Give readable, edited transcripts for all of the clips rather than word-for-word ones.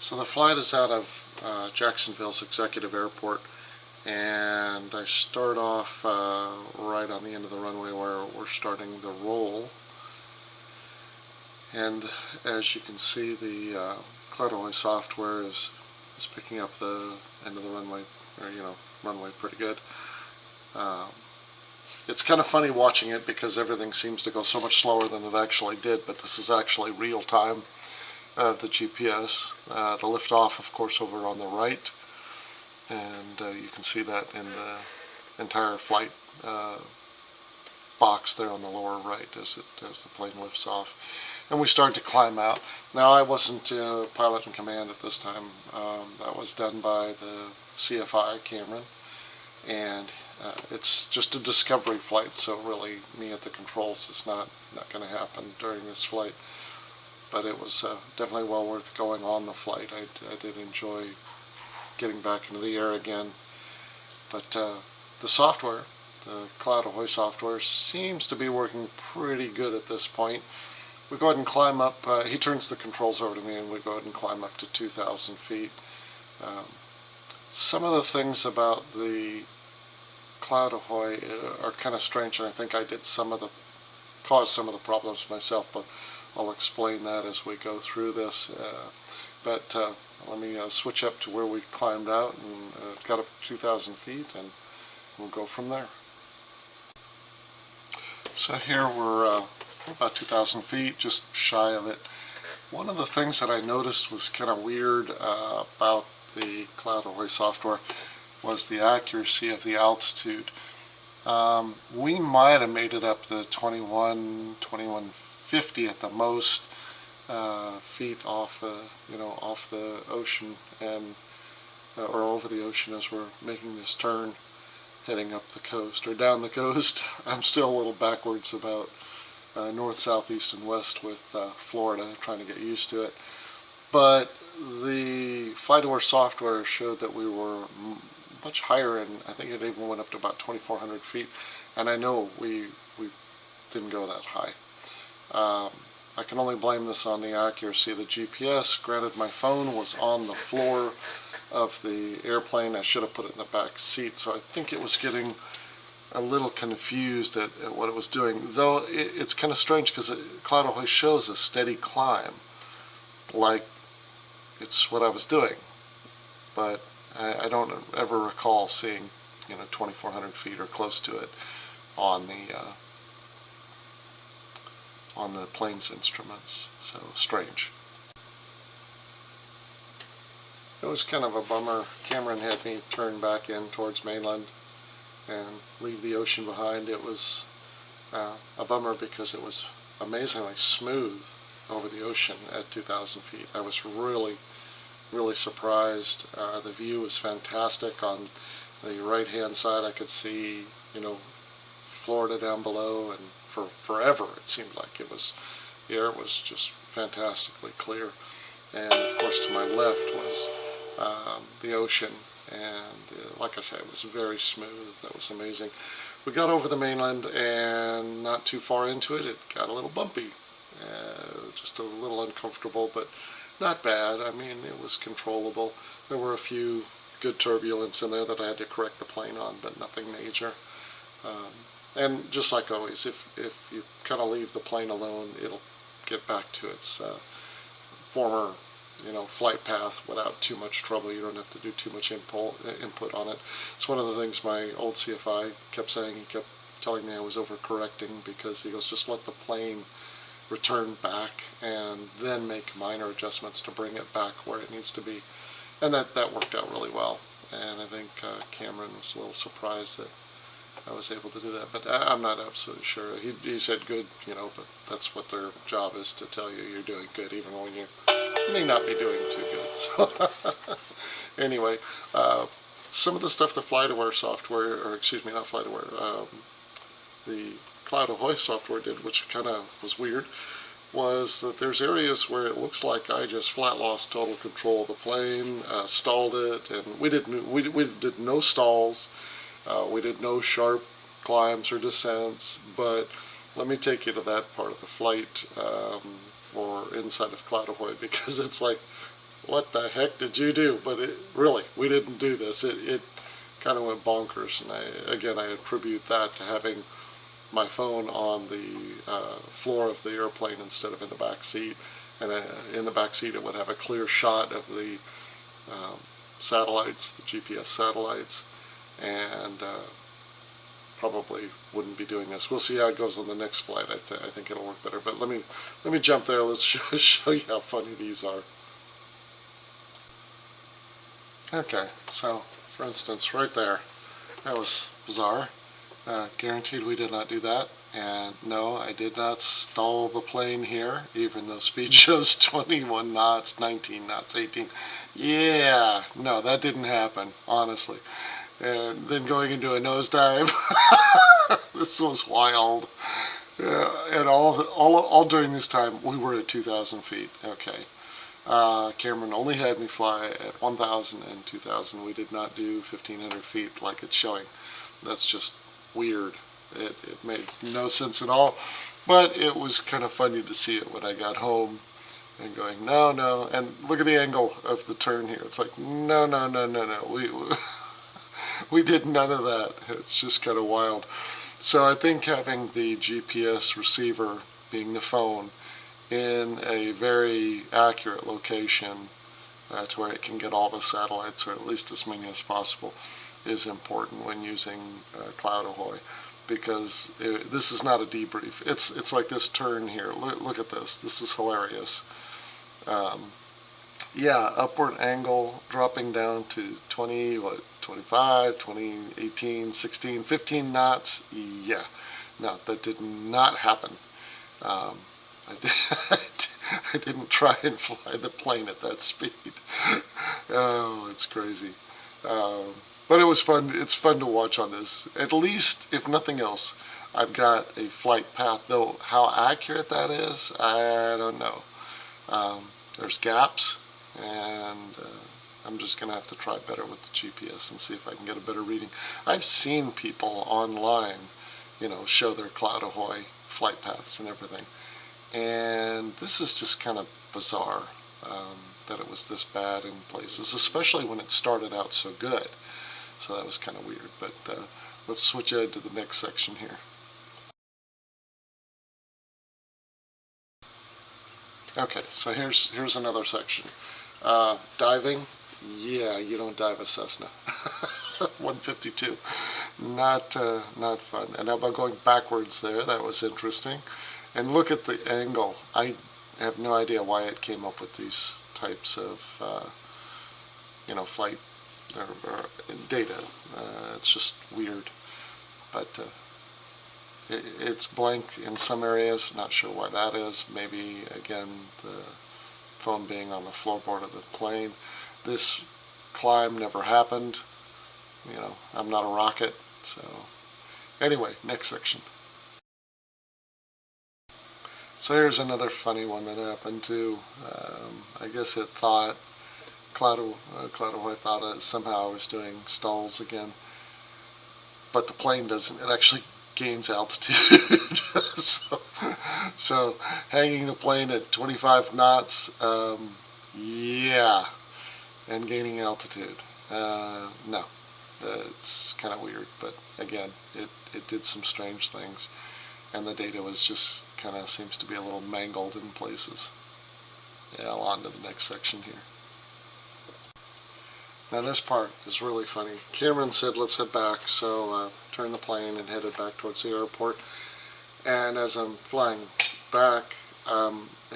So the flight is out of Jacksonville's Executive Airport, and I start off right on the end of the runway where we're starting the roll. And as you can see, the Cloud software is picking up the end of the runway, or runway pretty good. It's kind of funny watching it because everything seems to go so much slower than it actually did, but this is actually real time of the GPS. The liftoff, of course, over on the right, and you can see that in the entire flight box there on the lower right as the plane lifts off. And we start to climb out. Now, I wasn't pilot in command at this time. That was done by the CFI, Cameron, and it's just a discovery flight, so really me at the controls is not going to happen during this flight. But it was definitely well worth going on the flight. I did enjoy getting back into the air again. But the software, the Cloud software, seems to be working pretty good at this point. We go ahead and climb up. He turns the controls over to me, and we go ahead and climb up to 2,000 feet. Some of the things about the Cloud are kind of strange, and I think I did caused some of the problems myself, but I'll explain that as we go through this. But let me switch up to where we climbed out and got up to 2,000 feet, and we'll go from there. So here we're about 2,000 feet, just shy of it. One of the things that I noticed was kind of weird about the Cloud software was the accuracy of the altitude. We might have made it up to 2150 at the most feet off the ocean, and or over the ocean as we're making this turn heading up the coast or down the coast. I'm still a little backwards about north, south, east, and west with Florida, trying to get used to it. But the FlightAware software showed that we were much higher, and I think it even went up to about 2,400 feet. And I know we didn't go that high. I can only blame this on the accuracy of the GPS. Granted, my phone was on the floor of the airplane. I should have put it in the back seat, so I think it was getting a little confused at what it was doing. Though it's kind of strange because Cloud shows a steady climb, like it's what I was doing. But I don't ever recall seeing 2,400 feet or close to it on the plane's instruments. So strange. It was kind of a bummer. Cameron had me turn back in towards mainland and leave the ocean behind. It was a bummer because it was amazingly smooth over the ocean at 2,000 feet. I was really surprised. The view was fantastic. On the right hand side I could see Florida down below, and for forever it seemed like the air was just fantastically clear. And of course to my left was the ocean, and like I said, it was very smooth. That was amazing. We got over the mainland, and not too far into it, it got a little bumpy, just a little uncomfortable, but not bad. I mean, it was controllable. There were a few good turbulence in there that I had to correct the plane on, but nothing major. And just like always, if you kind of leave the plane alone, it'll get back to its former flight path without too much trouble. You don't have to do too much input on it. It's one of the things my old CFI kept saying. He kept telling me I was overcorrecting because he goes, just let the plane return back and then make minor adjustments to bring it back where it needs to be. And that worked out really well. And I think Cameron was a little surprised that I was able to do that, but I'm not absolutely sure. He said good, but that's what their job is, to tell you you're doing good, even when you may not be doing too good. So anyway, some of the stuff the FlightAware software, or excuse me, not FlightAware, the Cloud software did, which kind of was weird, was that there's areas where it looks like I just flat lost total control of the plane, stalled it, and we did no stalls. We did no sharp climbs or descents, but let me take you to that part of the flight for inside of Cloud because it's like, what the heck did you do? But really, we didn't do this. It kind of went bonkers, and I attribute that to having my phone on the floor of the airplane instead of in the back seat. And in the back seat, it would have a clear shot of the satellites, the GPS satellites, and probably wouldn't be doing this. We'll see how it goes on the next flight. I think it'll work better. But let me jump there. Let's show you how funny these are. Okay, so for instance, right there, that was bizarre. Guaranteed we did not do that. And no, I did not stall the plane here, even though speed shows 21 knots, 19 knots, 18. Yeah, no, that didn't happen, honestly. And then going into a nosedive. This was wild. And all during this time, we were at 2,000 feet. Okay. Cameron only had me fly at 1,000 and 2,000. We did not do 1,500 feet like it's showing. That's just weird. It made no sense at all. But it was kind of funny to see it when I got home and going, no, no. And look at the angle of the turn here. It's like, no, no, no, no, no. We did none of that. It's just kind of wild. So I think having the GPS receiver, being the phone, in a very accurate location to where it can get all the satellites, or at least as many as possible, is important when using Cloud Ahoy, because this is not a debrief. It's like this turn here. Look at this. This is hilarious. Yeah, upward angle dropping down to 20, 25, 20, 18, 16, 15 knots. Yeah, no, that did not happen. I didn't try and fly the plane at that speed. Oh, it's crazy. But it was fun. It's fun to watch on this. At least, if nothing else, I've got a flight path. Though how accurate that is, I don't know. There's gaps, and I'm just going to have to try better with the GPS and see if I can get a better reading. I've seen people online, show their Cloud Ahoy flight paths and everything. And this is just kind of bizarre that it was this bad in places, especially when it started out so good. So that was kind of weird. But let's switch ahead to the next section here. Okay, so here's another section. Diving. Yeah, you don't dive a Cessna. 152. Not fun. And how about going backwards there? That was interesting. And look at the angle. I have no idea why it came up with these types of, flight or data. It's just weird. But it's blank in some areas. Not sure why that is. Maybe, again, the phone being on the floorboard of the plane. This climb never happened. I'm not a rocket. So anyway, next section. So here's another funny one that happened too. I guess it thought, Cloud Ahoy thought somehow I was doing stalls again. But the plane doesn't. It actually gains altitude. so hanging the plane at 25 knots, yeah, and gaining altitude. No, it's kind of weird. But again, it did some strange things. And the data was just kind of seems to be a little mangled in places. Yeah, on to the next section here. Now this part is really funny. Cameron said, let's head back, so turned the plane and headed back towards the airport. And as I'm flying back,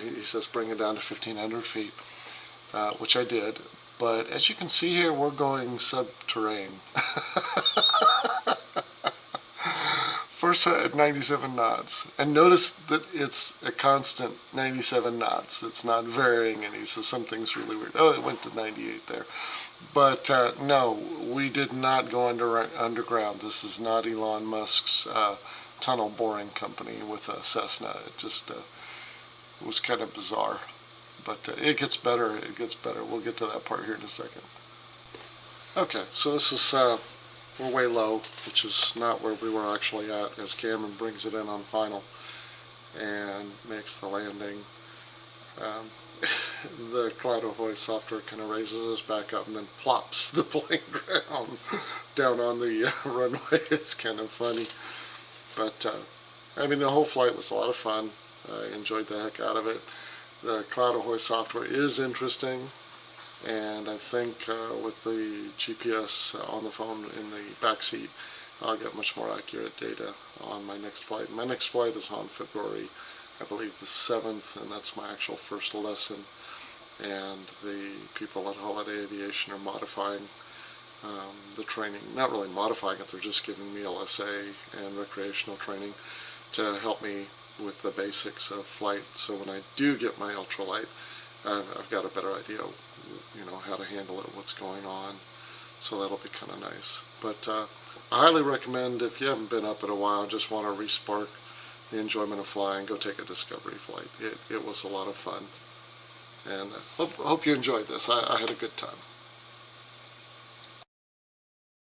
he says, bring it down to 1,500 feet, which I did. But as you can see here, we're going subterranean. First at 97 knots, and notice that it's a constant 97 knots. It's not varying any, so something's really weird. Oh, it went to 98 there. But no, we did not go underground. This is not Elon Musk's tunnel boring company with a Cessna. It just was kind of bizarre. But it gets better. It gets better. We'll get to that part here in a second. Okay, so this is... we're way low, which is not where we were actually at, as Cameron brings it in on final and makes the landing. The cloud ahoy software kind of raises us back up and then plops the plane down on the runway. It's kind of funny. But, I mean, the whole flight was a lot of fun. I enjoyed the heck out of it. The cloud ahoy software is interesting, and I think with the GPS on the phone in the back seat, I'll get much more accurate data on my next flight. My next flight is on February, I believe, the 7th, and that's my actual first lesson. And the people at Holiday Aviation are modifying the training. Not really modifying it, they're just giving me LSA and recreational training to help me with the basics of flight. So when I do get my ultralight, I've got a better idea, how to handle it, what's going on. So that'll be kind of nice. But I highly recommend, if you haven't been up in a while and just want to re-spark the enjoyment of flying, go take a Discovery flight. It was a lot of fun. And hope you enjoyed this. I had a good time.